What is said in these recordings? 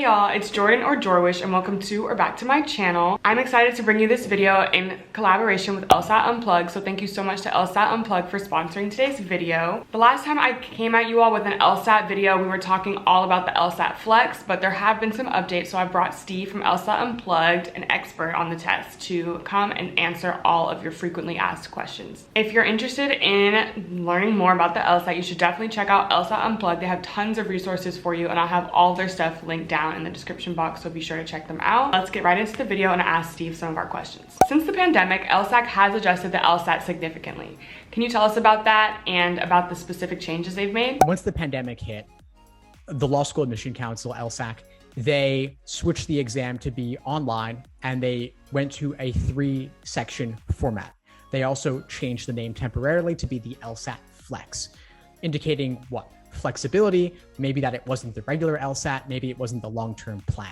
y'all, it's Jordan or JorWish and welcome to or back to my channel. I'm excited to bring you this video in collaboration with LSAT Unplugged, so thank you so much to LSAT Unplugged for sponsoring today's video. The last time I came at you all with an LSAT video, we were talking all about the LSAT Flex, but there have been some updates, so I brought Steve from LSAT Unplugged, an expert on the test, to come and answer all of your frequently asked questions. If you're interested in learning more about the LSAT, you should definitely check out LSAT Unplugged. They have tons of resources for you, and I'll have all their stuff linked down in the description box, so be sure to check them out. Let's get right into the video and ask Steve some of our questions. Since the pandemic, LSAT has adjusted the LSAT significantly. Can you tell us about that and about the specific changes they've made? Once the pandemic hit, the Law School Admission Council, LSAC, they switched the exam to be online and they went to a 3-section format. They also changed the name temporarily to be the LSAT Flex, indicating what? Flexibility, maybe that it wasn't the regular LSAT, maybe it wasn't the long-term plan.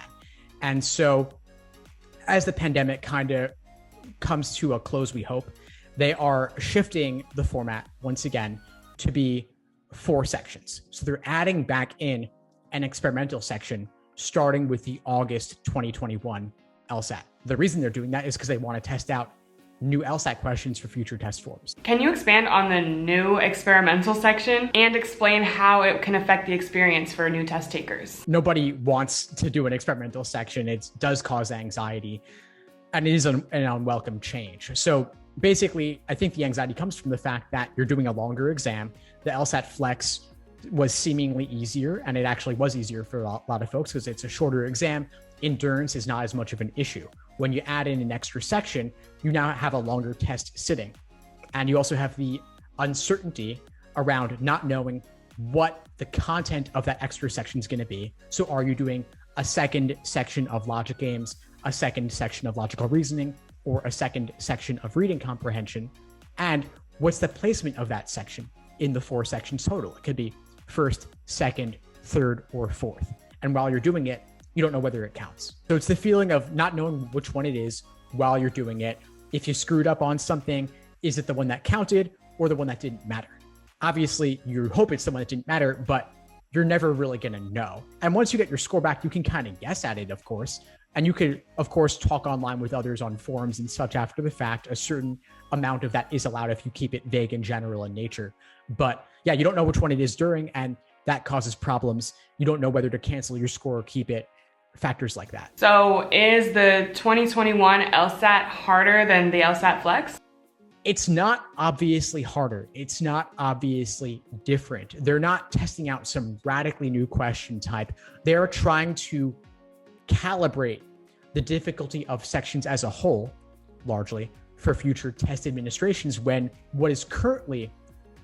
And so as the pandemic kind of comes to a close, we hope, they are shifting the format once again to be 4 sections. So they're adding back in an experimental section starting with the August 2021 LSAT. The reason they're doing that is because they want to test out new LSAT questions for future test forms. Can you expand on the new experimental section and explain how it can affect the experience for new test takers? Nobody wants to do an experimental section. It does cause anxiety and it is an unwelcome change. So basically, I think the anxiety comes from the fact that you're doing a longer exam. The LSAT Flex was seemingly easier, and it actually was easier for a lot of folks because it's a shorter exam. Endurance is not as much of an issue. When you add in an extra section, you now have a longer test sitting. And you also have the uncertainty around not knowing what the content of that extra section is going to be. So are you doing a second section of logic games, a second section of logical reasoning, or a second section of reading comprehension? And what's the placement of that section in the 4 sections total? It could be first, second, third, or fourth. And while you're doing it, you don't know whether it counts. So it's the feeling of not knowing which one it is while you're doing it. If you screwed up on something, is it the one that counted or the one that didn't matter? Obviously, you hope it's the one that didn't matter, but you're never really going to know. And once you get your score back, you can kind of guess at it, of course. And you could, of course, talk online with others on forums and such after the fact. A certain amount of that is allowed if you keep it vague and general in nature. But yeah, you don't know which one it is during, and that causes problems. You don't know whether to cancel your score or keep it. Factors like that. So is the 2021 LSAT harder than the LSAT Flex? It's not obviously harder. It's not obviously different. They're not testing out some radically new question type. They're trying to calibrate the difficulty of sections as a whole, largely, for future test administrations when what is currently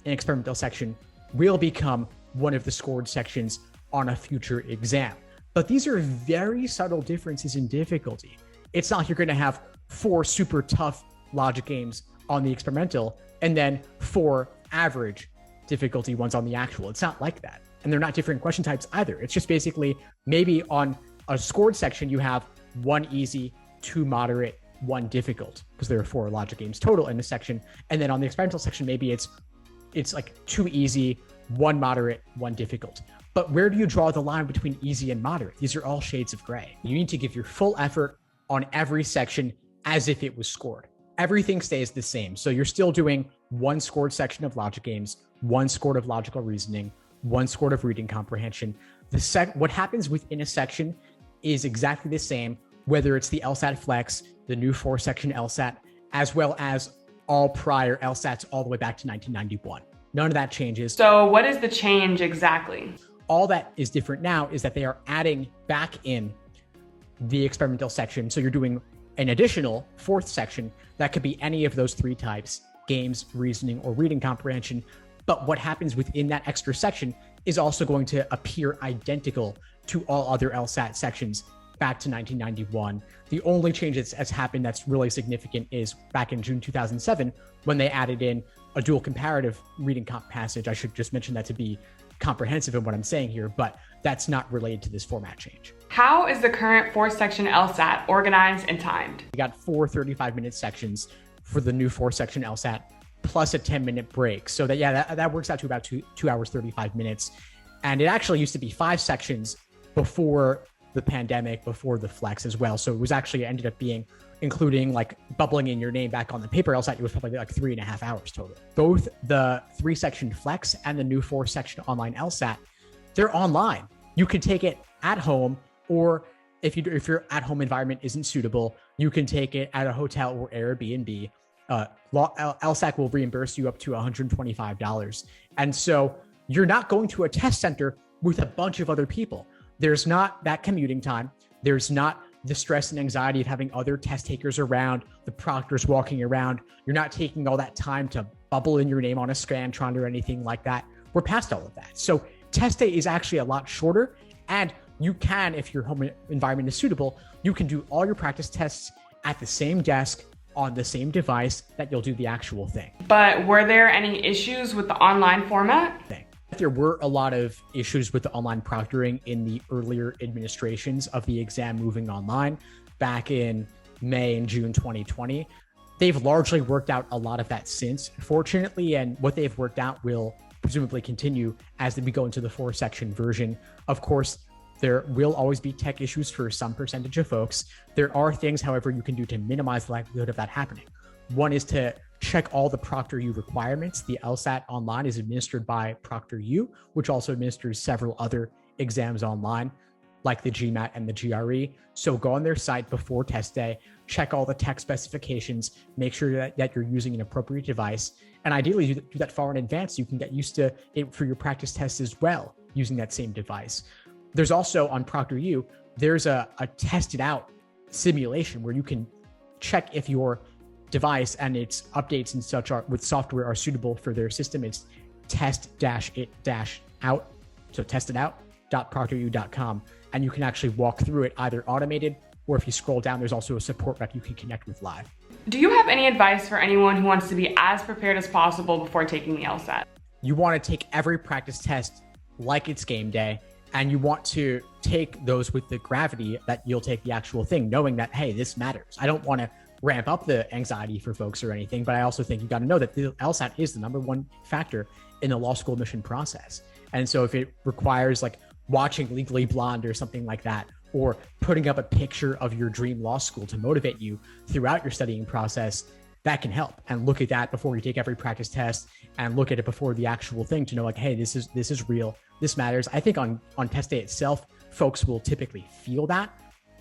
an experimental section will become one of the scored sections on a future exam. But these are very subtle differences in difficulty. It's not like you're going to have 4 super tough logic games on the experimental and then 4 average difficulty ones on the actual. It's not like that. And they're not different question types either. It's just basically maybe on a scored section, you have 1 easy, 2 moderate, 1 difficult, because there are 4 logic games total in the section. And then on the experimental section, maybe it's like 2 easy, 1 moderate, 1 difficult. But where do you draw the line between easy and moderate? These are all shades of gray. You need to give your full effort on every section as if it was scored. Everything stays the same. So you're still doing 1 scored section of logic games, 1 scored of logical reasoning, 1 scored of reading comprehension. What happens within a section is exactly the same, whether it's the LSAT Flex, the new 4-section LSAT, as well as all prior LSATs all the way back to 1991. None of that changes. So what is the change exactly? All that is different now is that they are adding back in the experimental section. So you're doing an additional 4th section that could be any of those 3 types: games, reasoning, or reading comprehension. But what happens within that extra section is also going to appear identical to all other LSAT sections back to 1991. The only change that's happened that's really significant is back in June 2007, when they added in a dual comparative reading comp passage. I should just mention that to be comprehensive in what I'm saying here, but that's not related to this format change. How is the current 4-section LSAT organized and timed? We got 4 35-minute sections for the new 4-section LSAT, plus a 10-minute break. So that works out to about 2 hours, 35 minutes. And it actually used to be 5 sections before the pandemic, before the flex as well. So it was actually ended up being including like bubbling in your name back on the paper LSAT. It was probably like 3.5 hours total. Both the 3-section flex and the new 4-section online LSAT, they're online. You can take it at home, or if your at-home environment isn't suitable, you can take it at a hotel or Airbnb. LSAT will reimburse you up to $125. And so you're not going to a test center with a bunch of other people. There's not that commuting time. There's not the stress and anxiety of having other test takers around, the proctors walking around. You're not taking all that time to bubble in your name on a Scantron or anything like that. We're past all of that. So test day is actually a lot shorter, and you can, if your home environment is suitable, you can do all your practice tests at the same desk on the same device that you'll do the actual thing. But were there any issues with the online format? There were a lot of issues with the online proctoring in the earlier administrations of the exam moving online back in May and June 2020. They've largely worked out a lot of that since, fortunately, and what they've worked out will presumably continue as we go into the 4-section version. Of course, there will always be tech issues for some percentage of folks. There are things, however, you can do to minimize the likelihood of that happening. One is to check all the ProctorU requirements. The LSAT Online is administered by ProctorU, which also administers several other exams online, like the GMAT and the GRE. So go on their site before test day, check all the tech specifications, make sure that you're using an appropriate device, and ideally do that far in advance. You can get used to it for your practice tests as well, using that same device. There's also on ProctorU, there's a tested out simulation where you can check if your device and its updates and such with software are suitable for their system. It's test-it-out. So testitout.proctoru.com. And you can actually walk through it either automated, or if you scroll down, there's also a support rep you can connect with live. Do you have any advice for anyone who wants to be as prepared as possible before taking the LSAT? You want to take every practice test like it's game day, and you want to take those with the gravity that you'll take the actual thing, knowing that, hey, this matters. I don't want to ramp up the anxiety for folks or anything, but I also think you got to know that the LSAT is the number one factor in the law school admission process. And so if it requires like watching Legally Blonde or something like that, or putting up a picture of your dream law school to motivate you throughout your studying process, that can help. And look at that before you take every practice test, and look at it before the actual thing to know like, hey, this is real. This matters. I think on test day itself, folks will typically feel that,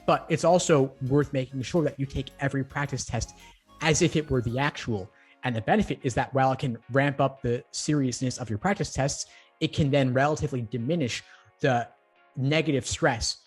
but it's also worth making sure that you take every practice test as if it were the actual. And the benefit is that while it can ramp up the seriousness of your practice tests, it can then relatively diminish the negative stress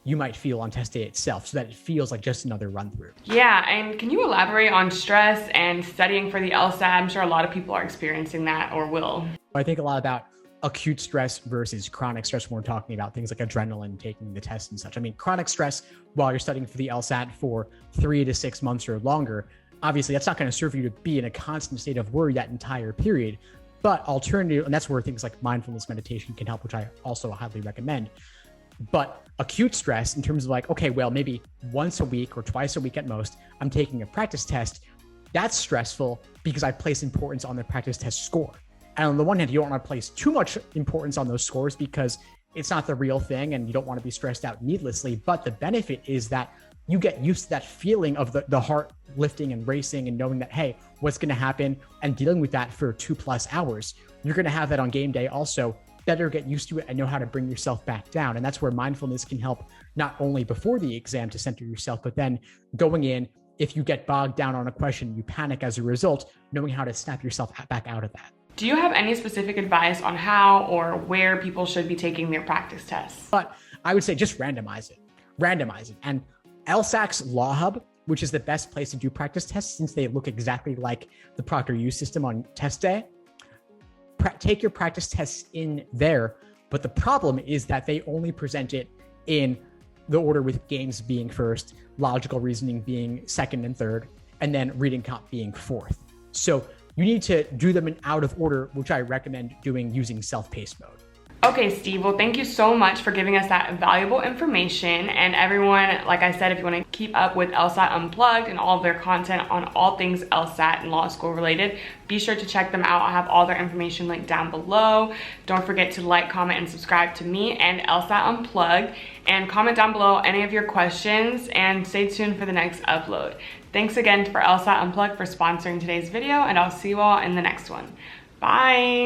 you might feel on test day itself, so that it feels like just another run through. Yeah, and can you elaborate on stress and studying for the LSAT? I'm sure a lot of people are experiencing that or will. I think a lot about acute stress versus chronic stress when we're talking about things like adrenaline, taking the test and such. I mean, chronic stress while you're studying for the LSAT for 3 to 6 months or longer, obviously that's not going to serve you to be in a constant state of worry that entire period. But alternative, and that's where things like mindfulness meditation can help, which I also highly recommend. But acute stress in terms of like, okay, well, maybe once a week or twice a week at most, I'm taking a practice test. That's stressful because I place importance on the practice test score. And on the one hand, you don't want to place too much importance on those scores because it's not the real thing and you don't want to be stressed out needlessly. But the benefit is that you get used to that feeling of the heart lifting and racing and knowing that, hey, what's going to happen, and dealing with that for 2+ hours. You're going to have that on game day also. Better get used to it and know how to bring yourself back down. And that's where mindfulness can help, not only before the exam to center yourself, but then going in, if you get bogged down on a question, you panic as a result, knowing how to snap yourself back out of that. Do you have any specific advice on how or where people should be taking their practice tests? But I would say just randomize it. And LSAC's Law Hub, which is the best place to do practice tests since they look exactly like the ProctorU system on test day, take your practice tests in there. But the problem is that they only present it in the order with games being first, logical reasoning being second and third, and then reading comp being fourth. So you need to do them in out of order, which I recommend doing using self-paced mode. Okay, Steve, well, thank you so much for giving us that valuable information. And everyone, like I said, if you want to keep up with LSAT Unplugged and all of their content on all things LSAT and law school related, be sure to check them out. I'll have all their information linked down below. Don't forget to like, comment, and subscribe to me and LSAT Unplugged. And comment down below any of your questions and stay tuned for the next upload. Thanks again for LSAT Unplugged for sponsoring today's video, and I'll see you all in the next one. Bye.